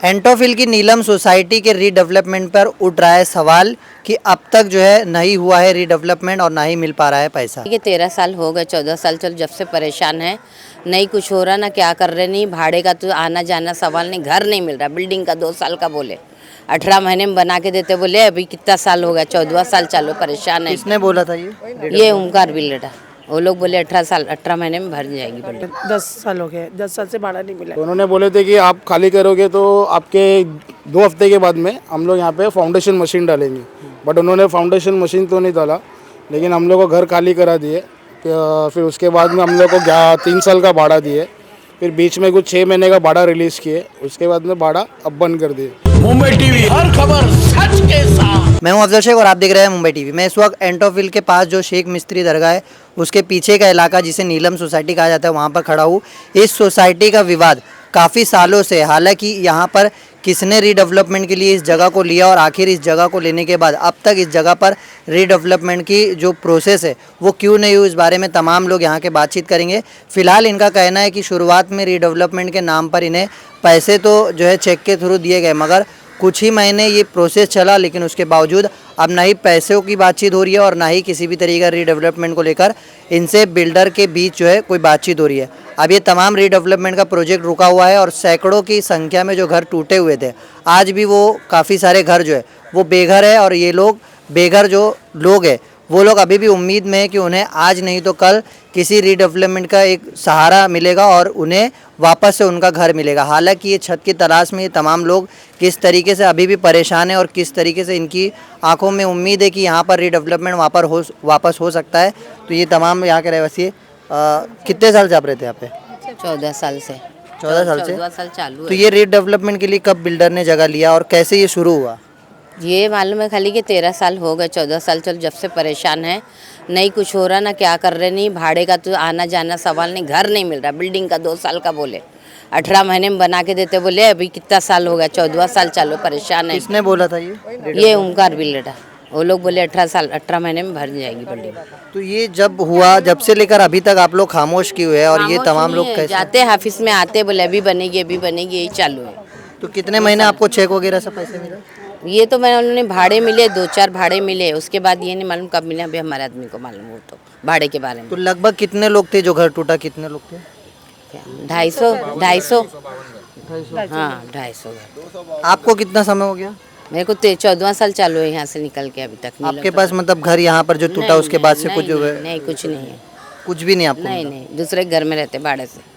एंटोफिल की नीलम सोसाइटी के रीडेवलपमेंट पर उठ रहा है सवाल कि अब तक जो है नहीं हुआ है रीडेवलपमेंट और ना ही मिल पा रहा है पैसा। ये 13 साल हो गए, 14 साल चल जब से परेशान है। नहीं कुछ हो रहा, ना क्या कर रहे, नहीं भाड़े का तो आना जाना सवाल, नहीं घर नहीं मिल रहा। बिल्डिंग का 2 साल का बोले 18 महीने में बना के देते, बोले अभी कितना साल हो गया, 14वां साल चालू, परेशान है। किसने बोला था ये ओमकार बिल्डर, वो लोग बोले 18 महीने में भर जाएगी बिल्डिंग। 10 साल हो गए, 10 साल से भाड़ा नहीं मिला। तो उन्होंने बोले थे कि आप खाली करोगे तो आपके 2 हफ्ते के बाद में हम लोग यहाँ पे फाउंडेशन मशीन डालेंगे। बट उन्होंने फाउंडेशन मशीन तो नहीं डाला, लेकिन हम लोग को घर खाली करा दिए। फिर उसके बाद में हम लोग को 3 साल का भाड़ा दिए। फिर बीच में कुछ 6 महीने का भाड़ा रिलीज़ किए। उसके बाद में भाड़ा अब बंद कर दिए। मुंबई टीवी, हर खबर सच के साथ। मैं हूं अफजल शेख और आप देख रहे हैं मुंबई टीवी। मैं इस वक्त एंटोफिल के पास जो शेख मिस्त्री दरगाह है उसके पीछे का इलाका जिसे नीलम सोसाइटी कहा जाता है वहां पर खड़ा हूँ। इस सोसाइटी का विवाद काफ़ी सालों से, हालांकि यहाँ पर किसने रीडेवलपमेंट के लिए इस जगह को लिया और आखिर इस जगह को लेने के बाद अब तक इस जगह पर रीडेवलपमेंट की जो प्रोसेस है वो क्यों नहीं हुई, इस बारे में तमाम लोग यहाँ के बातचीत करेंगे। फिलहाल इनका कहना है कि शुरुआत में रीडेवलपमेंट के नाम पर इन्हें पैसे तो जो है चेक के थ्रू दिए गए, मगर कुछ ही महीने ये प्रोसेस चला, लेकिन उसके बावजूद अब ना ही पैसों की बातचीत हो रही है और ना ही किसी भी तरीके का रीडेवलपमेंट को लेकर इनसे बिल्डर के बीच जो है कोई बातचीत हो रही है। अब ये तमाम रीडेवलपमेंट का प्रोजेक्ट रुका हुआ है और सैकड़ों की संख्या में जो घर टूटे हुए थे, आज भी वो काफ़ी सारे घर जो है वो बेघर है। और ये लोग बेघर जो लोग हैं वो लोग अभी भी उम्मीद में है कि उन्हें आज नहीं तो कल किसी रीडेवलपमेंट का एक सहारा मिलेगा और उन्हें वापस से उनका घर मिलेगा। हालांकि ये छत की तलाश में ये तमाम लोग किस तरीके से अभी भी परेशान हैं और किस तरीके से इनकी आंखों में उम्मीद है कि यहाँ पर रीडेवलपमेंट वापस हो सकता है। तो ये तमाम यहाँ के रहवासी कितने साल से आप रहते हैं यहाँ पे? 14 साल से। 14 साल से। 14 साल चालू तो है। ये रीडेवलपमेंट के लिए कब बिल्डर ने जगह लिया और कैसे ये शुरू हुआ? ये मालूम है खाली कि 13 साल हो गए, 14 साल चल जब से परेशान है। नहीं कुछ हो रहा, ना क्या कर रहे, नहीं भाड़े का तो आना जाना सवाल, नहीं घर नहीं मिल रहा। बिल्डिंग का 2 साल का बोले 18 महीने में बना के देते, बोले अभी कितना साल हो गया, 14वां साल चालू, परेशान है। किसने बोला था ये ओमकार बिल्डर, वो लोग बोले 18 महीने में भर जाएगी बिल्डिंग। तो ये जब हुआ, जब से लेकर अभी तक आप लोग खामोश क्यों है और ये तमाम लोग कैसे? जाते हैं ऑफिस में, आते बोले अभी बनेगी अभी बनेगी, यही चालू है। तो कितने महीने आपको चेक वगैरह सब पैसे मिले? ये तो मैं उन्होंने भाड़े मिले, 2-4 भाड़े मिले, उसके बाद ये नहीं मालूम कब मिले, अभी हमारे आदमी को मालूम हो तो भाड़े के बारे में। तो लगभग कितने लोग थे जो घर टूटा, कितने लोग थे? 250 हाँ 250 घर। आपको कितना समय हो गया? मेरे को 14वां साल चालू है यहाँ से निकल के अभी तक। आपके पास मतलब घर यहाँ पर जो टूटा उसके बाद से कुछ नहीं कुछ नहीं है, कुछ भी नहीं आपको? नहीं दूसरे घर में रहते भाड़े से।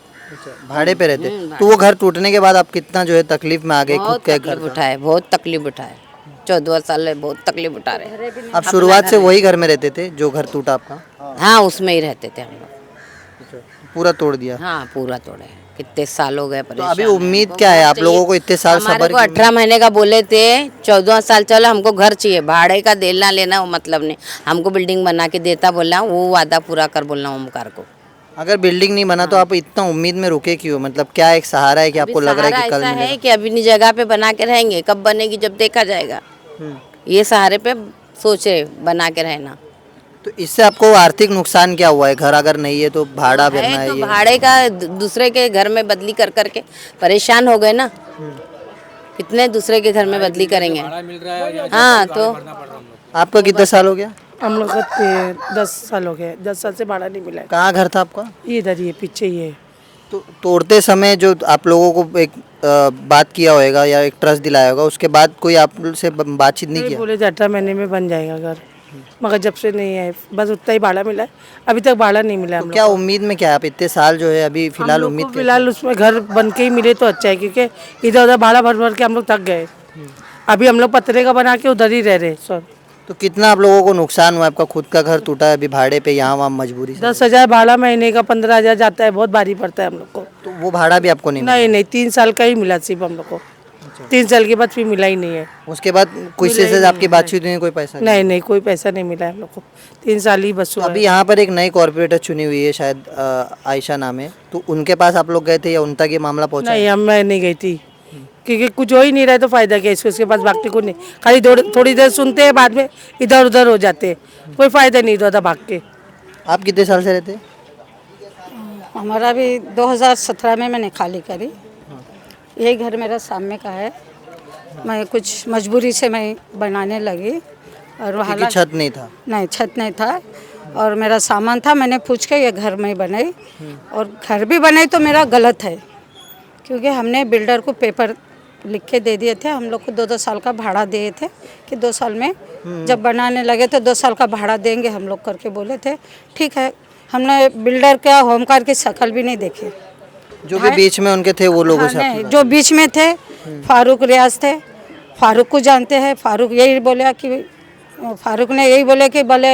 भाड़े पे रहते? तो वो घर टूटने के बाद आप कितना जो है तकलीफ में आ गए? खुद बहुत के तकलीफ घर उठाए, बहुत तकलीफ उठाए। 14वां साल है, बहुत तकलीफ उठा रहे। आप शुरुआत से वही घर में रहते थे जो घर टूटा आपका? हाँ उसमें ही रहते थे हम लोग। पूरा तोड़ दिया? हाँ पूरा तोड़े, कितने साल हो गए तो परेशान। अभी उम्मीद क्या है आप लोगों को? इतने साल हमारे सबर को 18 महीने का बोले थे, 14वां साल चलो हमको घर चाहिए, भाड़े का देना लेना वो मतलब नहीं, हमको बिल्डिंग बना के देता बोलना, वो वादा पूरा कर बोलना ओमकार को। अगर बिल्डिंग नहीं बना तो आप इतना उम्मीद में रुके क्यों? मतलब क्या एक सहारा है कि आपको लग रहा है कि कल ऐसा मिलेगा? है कि अभी नहीं जगह पे बना के रहेंगे, कब बनेगी जब देखा जाएगा। ये सहारे पे सोचे बना के रहना। तो इससे आपको आर्थिक नुकसान क्या हुआ है? घर अगर नहीं है तो भाड़ा भरना है तो ये। भाड़े का दूसरे के घर में बदली कर करके परेशान हो गए ना। कितने दूसरे के घर में बदली करेंगे? हाँ तो आपका कितना साल हो गया? हम लोग का 10 साल हो गए, 10 साल से भाड़ा नहीं मिला है। कहाँ घर था आपका? ये इधर ही है, पीछे ही है। तो तोड़ते समय जो आप लोगों को एक बात किया होगा या एक ट्रस्ट दिलाया होगा, उसके बाद कोई आपसे बातचीत नहीं किया? बोले 18 महीने में बन जाएगा घर, मगर जब से नहीं है, बस उतना ही भाड़ा मिला है, अभी तक भाड़ा नहीं मिला हम तो लोग क्या उम्मीद में क्या है आप इतने साल जो है अभी फिलहाल को। उम्मीद फिलहाल उसमें घर बन के ही मिले तो अच्छा है, क्योंकि इधर उधर भाड़ा भर भर के हम लोग थक गए। अभी हम लोग पतरे का बना के उधर ही रह रहे सर। तो कितना आप लोगों को नुकसान हुआ? आपका खुद का घर टूटा है, अभी भाड़े पे यहाँ वहाँ मजबूरी से? 10,000 भाड़ा महीने का, 15,000 जाता है, बहुत भारी पड़ता है हम लोग को। तो वो भाड़ा भी आपको नहीं मिला? नहीं 3 साल का ही मिला सिर्फ हम लोग को। 3 साल के बाद फिर मिला ही नहीं है। उसके बाद किसी से आपकी बातचीत हुई? कोई पैसा नहीं कोई पैसा नहीं मिला हम लोग को, 3 साल ही बस तो हुआ अभी यहाँ पर एक नई कॉर्पोरेटर चुनी हुई है शायद, आयशा नाम है, तो उनके पास आप लोग गए थे या उन तक ये मामला पहुँचा? नहीं मैं नहीं गई थी, क्योंकि कुछ हो ही नहीं रहा है तो फायदा क्या इसके पास भागते को नहीं, खाली थोड़ी देर सुनते हैं, बाद में इधर उधर हो जाते हैं, कोई फायदा नहीं इधर उधर भाग के। आप कितने साल से रहते हैं? हमारा भी 2017 में मैंने खाली करी, यही घर मेरा सामने का है। मैं कुछ मजबूरी से मैं बनाने लगी और वहाँ क्योंकि छत नहीं था। नहीं, छत नहीं था और मेरा सामान था, मैंने पूछ के ये घर में बनाई। और घर भी बनाई तो मेरा गलत है, क्योंकि हमने बिल्डर को पेपर लिख के दे दिए थे। हम लोग को 2-2 साल का भाड़ा दिए थे कि 2 साल में जब बनाने लगे तो 2 साल का भाड़ा देंगे हम लोग करके बोले थे। ठीक है, हमने बिल्डर का होमकार की शक्ल भी नहीं देखी। जो भी बीच में उनके थे वो लोगों से हाँ, आपकी नहीं, बात जो बीच में थे फारूक रियाज थे। फारूक को जानते हैं। फारूक यही बोला कि फारूक ने यही बोले कि बोले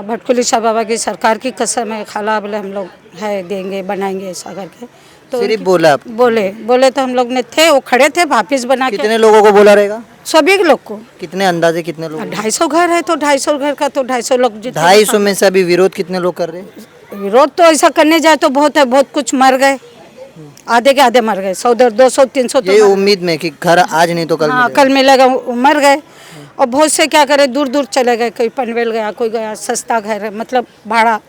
भटकुली शाह बाबा की सरकार की कसम है खाला, बोले हम लोग है देंगे बनाएंगे ऐसा करके। तो सिर्फ बोला आप? बोले तो हम लोग ने थे, वो खड़े थे वापिस बना के। कितने लोगों को बोला रहेगा? सभी लोग को। कितने अंदाजे कितने लोग? 250 घर है तो 250 घर का तो 250 लोग। 250 में से अभी विरोध कितने लोग कर रहे हैं? विरोध तो ऐसा करने जाए तो बहुत है, बहुत कुछ मर गए, आधे के आधे मर गए, 100 200 300 तो ये उम्मीद में कि घर आज नहीं तो कल हाँ मिलेगा। कल मिलेगा, वो मर गए। और बहुत से क्या करे, दूर दूर चले गए, कोई पनवेल गया, कोई गया सस्ता घर है, मतलब भाड़ा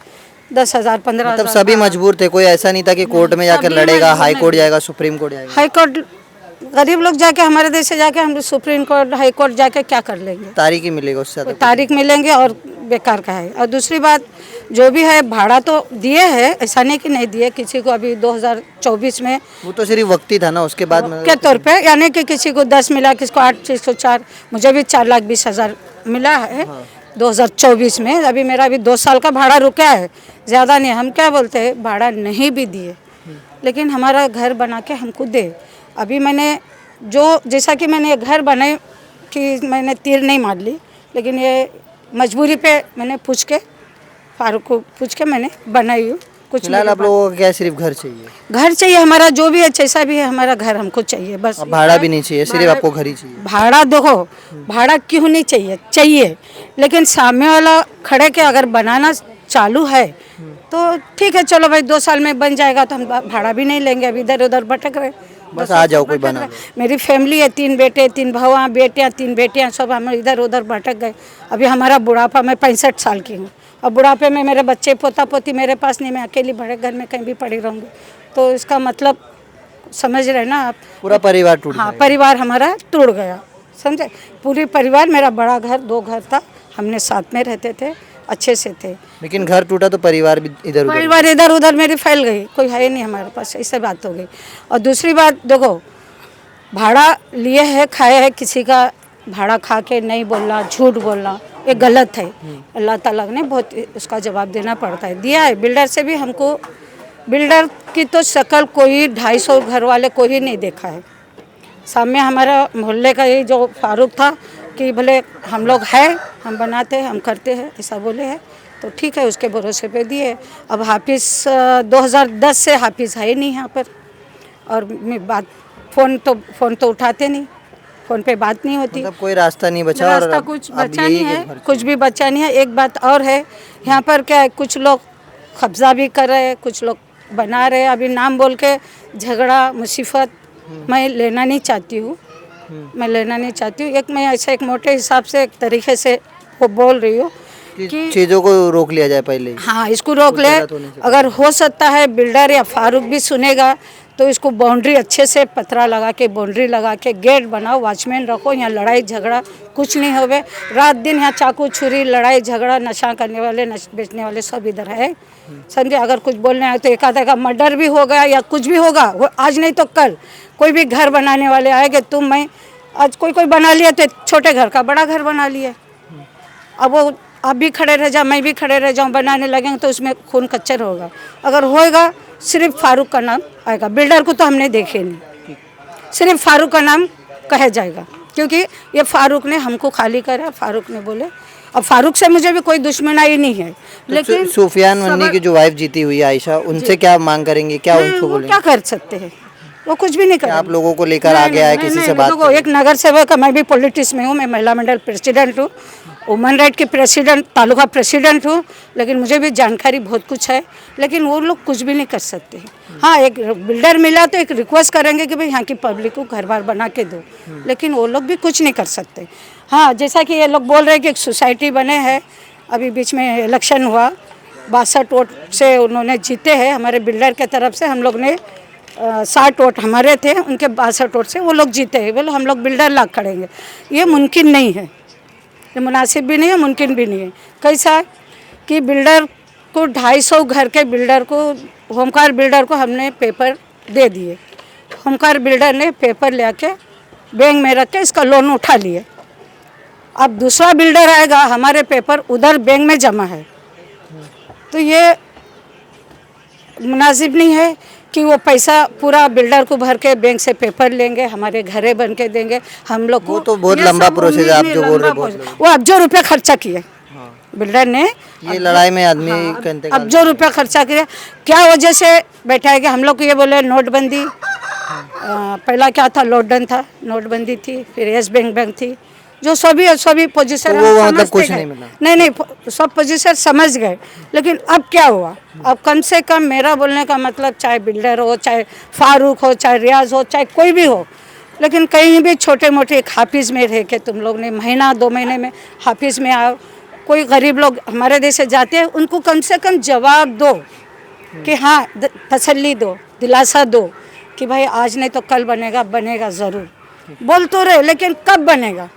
10,000 15,000। मतलब सभी मजबूर थे, कोई ऐसा नहीं था कि कोर्ट में जाकर लड़ेगा, हाई कोर्ट जाएगा, सुप्रीम कोर्ट जाएगा। हाई कोर्ट गरीब लोग जाके, हमारे देश से जाके हम सुप्रीम कोर्ट हाई कोर्ट जाके क्या कर लेंगे? तारीख ही मिलेगा उससे ज्यादा। तारीख मिलेंगे और बेकार का है। और दूसरी बात जो भी है, भाड़ा तो दिए है, ऐसा नहीं कि नहीं दिए किसी को। अभी 2024 में वो तो सिर्फ वक्ती था ना, उसके बाद के तौर पे, यानी कि किसी को 10 मिला, किसी को 8, किसी को 4, मुझे भी 4,20,000 मिला है 2024 में। अभी मेरा अभी 2 साल का भाड़ा रुका है, ज़्यादा नहीं। हम क्या बोलते हैं, भाड़ा नहीं भी दिए लेकिन हमारा घर बना के हमको दे। अभी मैंने जो जैसा कि मैंने घर बनाई कि मैंने तीर नहीं मार ली, लेकिन ये मजबूरी पे मैंने पूछ के, फारूक को पूछ के मैंने बनाई हूँ। कुछ फिलहाल आप लोगों को क्या सिर्फ घर चाहिए? घर चाहिए हमारा, जो भी है जैसा भी है, हमारा घर हमको चाहिए बस। अब भाड़ा भी नहीं चाहिए, सिर्फ आपको घर ही चाहिए? भाड़ा देखो, भाड़ा क्यों नहीं चाहिए, चाहिए, लेकिन सामने वाला खड़े के अगर बनाना चालू है तो ठीक है, चलो भाई 2 साल में बन जाएगा तो हम भाड़ा भी नहीं लेंगे। अभी इधर उधर भटक रहे, बस आ जाओ कोई बना। मेरी फैमिली है, 3 बेटे, 3 भवा बेटियाँ, 3 बेटियाँ, सब हम इधर उधर भटक गए। अभी हमारा बुढ़ापा, मैं 65 साल की हूँ, और बुढ़ापे में मेरे बच्चे पोता पोती मेरे पास नहीं, मैं अकेली बड़े घर में कहीं भी पड़ी रहूँगी। तो इसका मतलब समझ रहे ना आप, पूरा परिवार टूट हाँ जाएगा। परिवार हमारा टूट गया, समझे? पूरी परिवार, मेरा बड़ा घर, 2 घर था, हमने साथ में रहते थे, अच्छे से थे। लेकिन घर टूटा तो परिवार भी इधर उधर। परिवार इधर उधर मेरी फैल गई, कोई है नहीं हमारे पास, ऐसे बात हो गई। और दूसरी बात देखो, भाड़ा लिए है, खाए है, किसी का भाड़ा खा के नहीं बोलना, झूठ बोलना, ये गलत है। अल्लाह ताला ने बहुत उसका जवाब देना पड़ता है, दिया है। बिल्डर से भी हमको, बिल्डर की तो शक्ल कोई 250 घर वाले को ही नहीं देखा है। सामने हमारा मोहल्ले का ये जो फारूक था कि भले हम लोग हैं, हम बनाते हैं, हम करते हैं, ऐसा बोले हैं तो ठीक है, उसके भरोसे पे दिए। अब हाफिज़ 2010 से हाफिज़ है ही नहीं यहाँ पर, और बात फ़ोन तो उठाते नहीं, फ़ोन पे बात नहीं होती, मतलब कोई रास्ता नहीं बचा, और रास्ता अब- कुछ अब बचा यही नहीं है, घर कुछ भी बचा नहीं है। एक बात और है, यहाँ पर क्या है, कुछ लोग कब्जा भी कर रहे हैं, कुछ लोग बना रहे हैं। अभी नाम बोल के झगड़ा मुसीबत मैं लेना नहीं चाहती हूँ, मैं लेना नहीं चाहती हूँ। एक मैं ऐसे एक मोटे हिसाब से एक तरीके से वो बोल रही हूँ कि चीज़ों को रोक लिया जाए पहले ही। हाँ, इसको रोक ले। गलत होने से अगर हो सकता है बिल्डर या फारूक भी सुनेगा तो इसको बाउंड्री अच्छे से पतरा लगा के, बाउंड्री लगा के गेट बनाओ, वॉचमैन रखो, यहाँ लड़ाई झगड़ा कुछ नहीं होवे। रात दिन यहाँ चाकू छुरी लड़ाई झगड़ा, नशा करने वाले, बेचने वाले सब इधर है, समझे? अगर कुछ बोलने आए तो एक आधा का मर्डर भी हो गया या कुछ भी होगा, वो आज नहीं तो कल। कोई भी घर बनाने वाले आएंगे, तुम मैं आज कोई बना लिया तो छोटे घर का बड़ा घर बना लिया, अब वो आप भी खड़े रह जाओ, मैं भी खड़े रह जाऊँ, बनाने लगेंगे तो उसमें खून कच्चर होगा। अगर होएगा सिर्फ फारूक का नाम आएगा, बिल्डर को तो हमने देखे नहीं, सिर्फ फारूक का नाम कहा जाएगा, क्योंकि ये फारूक ने हमको खाली करा, फारूक ने बोले। अब फारूक से मुझे भी कोई दुश्मनाई नहीं है, लेकिन सुफियान मन्नी की जो वाइफ जीती हुई है आयशा, उनसे क्या मांग करेंगे, क्या उनको वो बोलेंगे? क्या कर सकते हैं, वो कुछ भी नहीं कर। आप लोगों को लेकर आगे आए, किसी से बात देखो, एक नगर सेवक, मैं भी पॉलिटिक्स में हूँ, मैं महिला मंडल प्रेसिडेंट हूँ, वुमन राइट की प्रेसिडेंट, तालुका प्रेसिडेंट हूँ, लेकिन मुझे भी जानकारी बहुत कुछ है, लेकिन वो लोग कुछ भी नहीं कर सकते। हाँ, एक बिल्डर मिला तो एक रिक्वेस्ट करेंगे कि भाई यहाँ की पब्लिक को घर बार बना के दो, लेकिन वो लोग भी कुछ नहीं कर सकते। हाँ, जैसा कि ये लोग बोल रहे हैं कि एक सोसाइटी बने हैं, अभी बीच में इलेक्शन हुआ, 62 वोट से उन्होंने जीते हैं, हमारे बिल्डर के तरफ से हम लोग ने 60 वोट हमारे थे, उनके 62 वोट से वो लोग जीते हैं। बोले हम लोग बिल्डर ला खड़ेंगे, ये मुमकिन नहीं है, ये मुनासिब भी नहीं है, मुमकिन भी नहीं है। कैसा कि बिल्डर को 250 घर के बिल्डर को, होमकार बिल्डर को हमने पेपर दे दिए। होमकार बिल्डर ने पेपर लेके बैंक में रख के इसका लोन उठा लिए। अब दूसरा बिल्डर आएगा, हमारे पेपर उधर बैंक में जमा है, तो ये मुनासिब नहीं है कि वो पैसा पूरा बिल्डर को भर के बैंक से पेपर लेंगे, हमारे घरे बन के देंगे हम लोग को। वो तो बहुत ये लंबा सब प्रोसेस है, आप जो बोल रहे हो बहुत वो अब्जों रुपये खर्चा किए बिल्डर ने। ये लड़ाई में आदमी का इंतकाल। अब्जों रुपये खर्चा किया, क्या वजह से बैठाएंगे हम लोग को। ये बोले नोटबंदी, पहला क्या था, लॉकडाउन था, नोटबंदी थी, फिर येस बैंक थी, जो सभी पोजीशन तो वो मतलब कुछ नहीं मिला। नहीं, सब पोजीशन समझ गए। लेकिन अब क्या हुआ, अब कम से कम मेरा बोलने का मतलब, चाहे बिल्डर हो, चाहे फारूक हो, चाहे रियाज हो, चाहे कोई भी हो, लेकिन कहीं भी छोटे मोटे एक हाफिज़ में रह के तुम लोग ने महीना 2 महीने में हाफिज़ में आओ। कोई गरीब लोग हमारे देश से जाते हैं, उनको कम से कम जवाब दो कि हाँ, तसल्ली दो, दिलासा दो कि भाई आज नहीं तो कल बनेगा ज़रूर। बोल तो रहे, लेकिन कब बनेगा।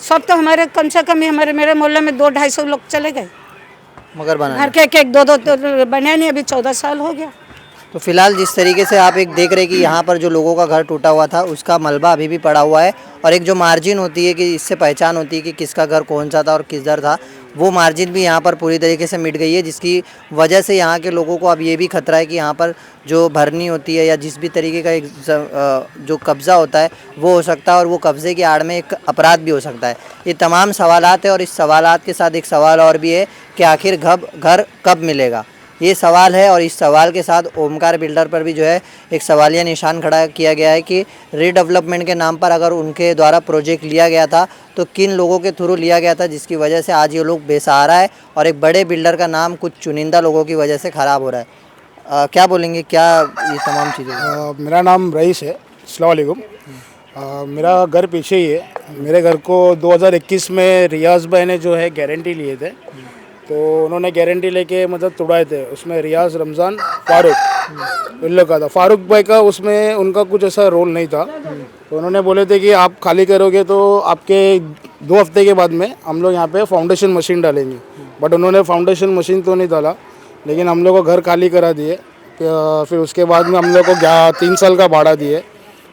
सब तो हमारे कम से कम ही मेरे मोहल्ले में 200-250 लोग चले गए, मगर बना घर के एक 2-2 तो बने नहीं, अभी 14 साल हो गया। तो फिलहाल जिस तरीके से आप एक देख रहे हैं कि यहाँ पर जो लोगों का घर टूटा हुआ था उसका मलबा अभी भी पड़ा हुआ है, और एक जो मार्जिन होती है कि इससे पहचान होती है कि किसका घर कौन सा था और किधर था, वो मार्जिन भी यहाँ पर पूरी तरीके से मिट गई है, जिसकी वजह से यहाँ के लोगों को अब ये भी खतरा है कि यहाँ पर जो भरनी होती है या जिस भी तरीके का एक जो कब्ज़ा होता है वो हो सकता है, और वो कब्ज़े की आड़ में एक अपराध भी हो सकता है। ये तमाम सवालात है, और इस सवालात के साथ एक सवाल और भी है कि आखिर घर कब मिलेगा, ये सवाल है। और इस सवाल के साथ ओमकार बिल्डर पर भी जो है एक सवालिया निशान खड़ा किया गया है कि रीडेवलपमेंट के नाम पर अगर उनके द्वारा प्रोजेक्ट लिया गया था तो किन लोगों के थ्रू लिया गया था, जिसकी वजह से आज ये लोग बेसहारा है और एक बड़े बिल्डर का नाम कुछ चुनिंदा लोगों की वजह से ख़राब हो रहा है। क्या बोलेंगे, क्या ये तमाम चीज़ें? मेरा नाम रईस है, अस्सलाम वालेकुम। मेरा घर पीछे ही है। मेरे घर को 2021 में रियाज भाई ने जो है गारंटी लिए थे, तो उन्होंने गारंटी लेके मतलब तोड़ाए थे। उसमें रियाज, रमज़ान, फारूक इन लोग का था। फारूक भाई का उसमें उनका कुछ ऐसा रोल नहीं था, तो उन्होंने बोले थे कि आप खाली करोगे तो आपके 2 हफ्ते के बाद में हम लोग यहाँ पे फाउंडेशन मशीन डालेंगे। बट उन्होंने फाउंडेशन मशीन तो नहीं डाला, लेकिन हम लोग को घर खाली करा दिए। फिर उसके बाद में हम लोग को 3 साल का भाड़ा दिए,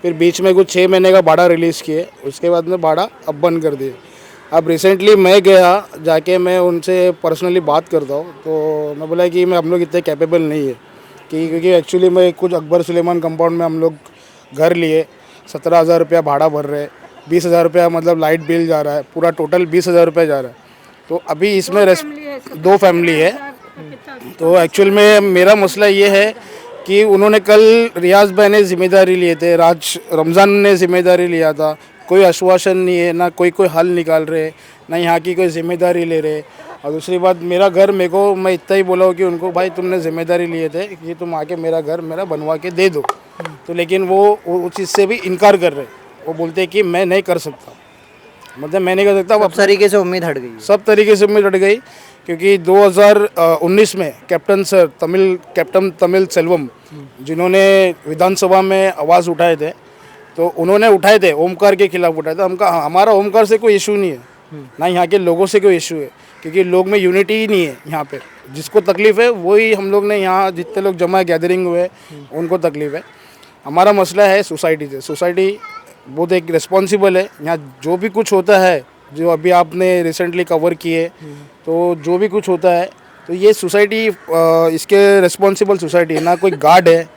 फिर बीच में कुछ 6 महीने का भाड़ा रिलीज़ किए, उसके बाद में भाड़ा अब बंद कर दिए। अब रिसेंटली मैं गया, जाके मैं उनसे पर्सनली बात करता हूँ, तो मैं बोला कि हम लोग इतने कैपेबल नहीं है क्योंकि एक्चुअली मैं कुछ अकबर सुलेमान कंपाउंड में हम लोग घर लिए, 17,000 रुपया भाड़ा भर रहे, 20,000 रुपया मतलब लाइट बिल जा रहा है, पूरा टोटल 20,000 रुपया जा रहा है। तो अभी इसमें 2 फैमिली है। तो एक्चुअल में मेरा मसला ये है कि उन्होंने कल रियाज भाई ने जिम्मेदारी लिए थे, रमज़ान ने जिम्मेदारी लिया था, कोई आश्वासन नहीं है, ना कोई हल निकाल रहे, ना यहाँ की कोई जिम्मेदारी ले रहे। और दूसरी बात, मेरा घर मैं इतना ही बोला हूँ कि उनको भाई तुमने जिम्मेदारी लिए थे कि तुम आके मेरा घर बनवा के दे दो, तो लेकिन वो उस चीज़ से भी इनकार कर रहे। वो बोलते हैं कि मैं नहीं कर सकता, मतलब मैं नहीं कर सकता। सब तरीके से उम्मीद हट गई, सब तरीके से उम्मीद हट गई, क्योंकि 2019 में कैप्टन तमिल सेल्वम जिन्होंने विधानसभा में आवाज़ उठाए थे, तो उन्होंने उठाए थे, ओमकार के खिलाफ उठाए थे। हमारा ओमकार से कोई इशू नहीं है, ना यहाँ के लोगों से कोई इशू है, क्योंकि लोग में यूनिटी ही नहीं है यहाँ पे। जिसको तकलीफ़ है वही हम लोग ने यहाँ जितने लोग जमा गैदरिंग हुए उनको तकलीफ़ है। हमारा मसला है सोसाइटी से। सोसाइटी बहुत एक रिस्पॉन्सिबल है। यहाँ जो भी कुछ होता है, जो अभी आपने रिसेंटली कवर किए, तो जो भी कुछ होता है तो ये सोसाइटी इसके रिस्पॉन्सिबल सोसाइटी है। ना कोई गार्ड है,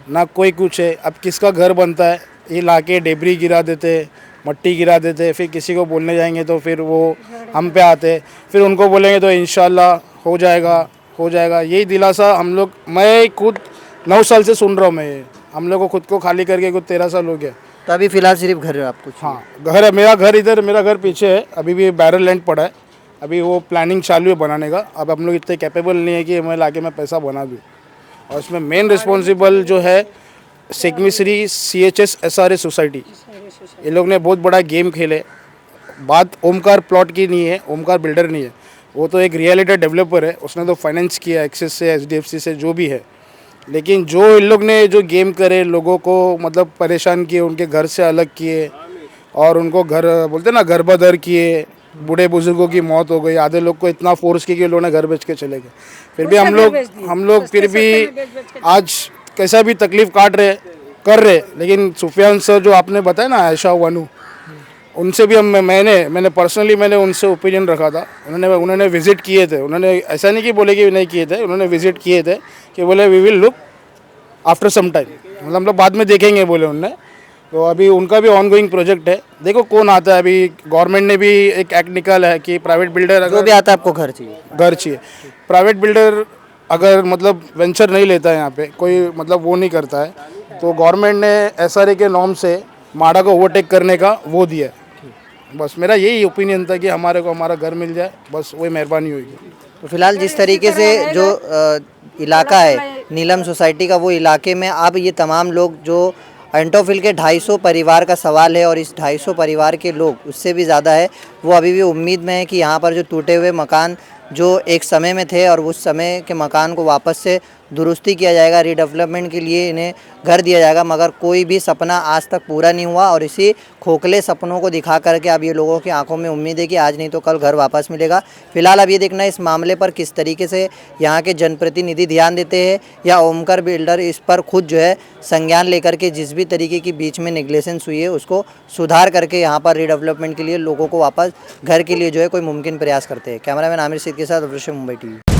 ना कोई कुछ है। अब किसका घर बनता है, ये लाके डेबरी गिरा देते, मट्टी गिरा देते, फिर किसी को बोलने जाएंगे तो फिर वो हम पे आते, फिर उनको बोलेंगे तो इंशाल्लाह हो जाएगा। यही दिलासा हम लोग, मैं खुद 9 साल से सुन रहा हूँ। मैं हम लोग को खुद को खाली करके कुछ 13 साल हो गया। तो अभी फिलहाल सिर्फ घर है आपको? हाँ, घर है। मेरा घर पीछे है, अभी भी बैरल लैंड पड़ा है, अभी वो प्लानिंग चालू है बनाने का। अब हम लोग इतने कैपेबल नहीं है कि मैं लाके मैं पैसा बना दूँ। और इसमें मेन रिस्पॉन्सिबल जो है शेख मिस्री CHS SRA सोसाइटी, ये लोग ने बहुत बड़ा गेम खेले। बात ओमकार प्लॉट की नहीं है, ओमकार बिल्डर नहीं है, वो तो एक रियल एस्टेट डेवलपर है। उसने तो फाइनेंस किया एक्सिस से, HDFC से, जो भी है। लेकिन जो इन लोग ने जो गेम करे, लोगों को मतलब परेशान किए, उनके घर से अलग किए और उनको घर बोलते ना घर बदर किए, बूढ़े बुजुर्गों की मौत हो गई, आधे लोग को इतना फोर्स किया कि लोगों ने घर बेच के चले गए। फिर भी हम लोग फिर भी आज कैसा भी तकलीफ काट रहे कर रहे। लेकिन सुफियान सर जो आपने बताया ना, आयशा वनू, उनसे भी मैंने पर्सनली मैंने उनसे ओपिनियन रखा था। उन्होंने विजिट किए थे, उन्होंने ऐसा नहीं कि बोले कि नहीं किए थे, उन्होंने विजिट किए थे कि बोले we will look after some time, मतलब हम लोग बाद में देखेंगे बोले उनने। तो अभी उनका भी ऑनगोइंग प्रोजेक्ट है, देखो कौन आता है। अभी गवर्नमेंट ने भी एक एक्ट निकाला है कि प्राइवेट बिल्डर जो भी आता है आपको घर चाहिए। प्राइवेट बिल्डर अगर मतलब वेंचर नहीं लेता है यहाँ पे, कोई मतलब वो नहीं करता है, तो गवर्नमेंट ने SRA के नॉर्म से माड़ा को ओवरटेक करने का वो दिया है। बस मेरा यही ओपिनियन था कि हमारे को हमारा घर मिल जाए, बस वही मेहरबानी होगी। तो फिलहाल जिस तरीके से जो इलाका है नीलम सोसाइटी का, वो इलाके में अब ये तमाम लोग जो एंटोफिल के 250 परिवार का सवाल है और इस 250 परिवार के लोग उससे भी ज़्यादा है, वो अभी भी उम्मीद में है कि यहाँ पर जो टूटे हुए मकान जो एक समय में थे और उस समय के मकान को वापस से दुरुस्ती किया जाएगा, रीडेवलपमेंट के लिए इन्हें घर दिया जाएगा, मगर कोई भी सपना आज तक पूरा नहीं हुआ। और इसी खोखले सपनों को दिखा करके अब ये लोगों की आंखों में उम्मीद है कि आज नहीं तो कल घर वापस मिलेगा। फिलहाल अब ये देखना है इस मामले पर किस तरीके से यहाँ के जनप्रतिनिधि ध्यान देते हैं या ओमकार बिल्डर इस पर खुद जो है संज्ञान लेकर के जिस भी तरीके की बीच में नेग्लेसेंस हुई है उसको सुधार करके यहाँ पर रीडेवलपमेंट के लिए लोगों को वापस घर के लिए जो है कोई मुमकिन प्रयास करते हैं। कैमरामैन आमिर सिद्दीकी के साथ अब्दुल रशीद, मुंबई टीवी।